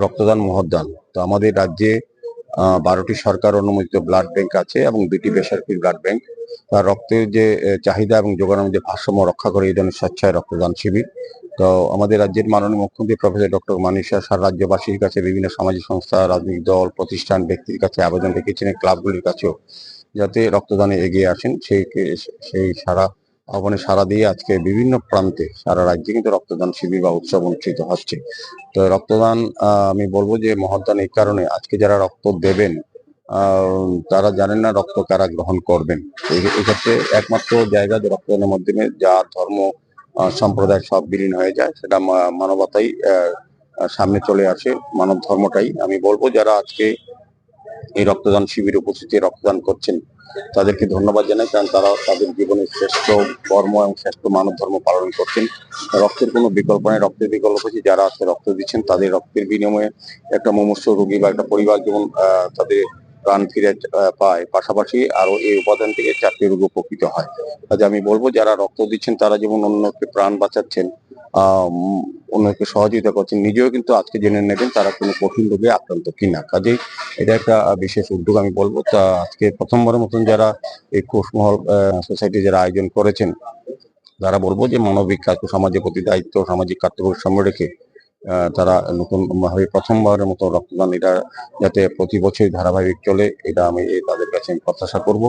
রক্তদান মহোদ্যান। তো আমাদের রাজ্যে 12টি সরকার অনুমোদিত ব্লাড ব্যাংক আছে এবং 2টি বেসরকারি ব্লাড ব্যাংক। তার রক্তের যে চাহিদা এবং যোগানের মধ্যে ভারসাম্য রক্ষা করে এই ধরনের স্বেচ্ছায় রক্তদান শিবির। তো আমাদের রাজ্যের মাননীয় মুখ্যমন্ত্রী প্রফেসর ডক্টর মানিক সাহা সারা রাজ্যবাসীর কাছে বিভিন্ন সামাজিক সংস্থা, রাজনৈতিক দল, প্রতিষ্ঠান, ব্যক্তির কাছে আবেদন রেখেছেন, ক্লাবগুলির কাছেও যাতে রক্তদানে এগিয়ে আসেন সেই আহ্বানে সাড়া দিয়ে আজকে বিভিন্ন প্রান্তে সারা রাজ্যে কিন্তু রক্তদান শিবির বা উৎসব অনুষ্ঠিত হচ্ছে। তো রক্তদান আমি বলবো যে মহৎদান এই কারণে আজকে যারা রক্ত দেবেন তারা জানেন না রক্ত কারা গ্রহণ করবেন। এক্ষেত্রে একমাত্র জায়গা যে রক্তদানের মাধ্যমে যার ধর্ম সম্প্রদায় সব বিলীন হয়ে যায়, সেটা মানবতাই সামনে চলে আসে, মানব ধর্মটাই। আমি বলবো যারা আজকে এই রক্তদান শিবিরে উপস্থিতি রক্তদান করছেন তাদেরকে ধন্যবাদ জানাই, কারণ তারা তাদের জীবনের শ্রেষ্ঠ কর্ম এবং শ্রেষ্ঠ মানব ধর্ম পালন করছেন। রক্তের কোনো বিকল্প নেই, রক্তের বিকল্প হচ্ছে যারা আজকে রক্ত দিচ্ছেন তাদের রক্তের বিনিময়ে একটা মুমূর্ষু রোগী বা একটা পরিবার যেমন তাদের প্রাণ ফিরে পায়, পাশাপাশি আরো এই উপাদান থেকে 4টি রোগ উপকৃত হয়। কাজে আমি বলবো যারা রক্ত দিচ্ছেন তারা যেমন অন্যকে প্রাণ বাঁচাচ্ছেন, অন্যকে সহযোগিতা করছেন, নিজেও কিন্তু আজকে জেনে নেবেন তারা কোনো কঠিন রোগে আক্রান্ত কিনা। কাজেই এটা একটা বিশেষ উদ্যোগ আমি বলবো। তা আজকে প্রথমবারের মতন যারা এই কুশমহল সোসাইটি যারা আয়োজন করেছেন তারা বলবো যে মানবিক কাজ, সমাজের প্রতি দায়িত্ব, সামাজিক কর্তব্য সামনে রেখে তারা নতুন ভাবে প্রথমবারের মতো রক্তদান এটা যাতে প্রতি বছরই ধারাবাহিক চলে, এটা আমি তাদের কাছে প্রত্যাশা করব।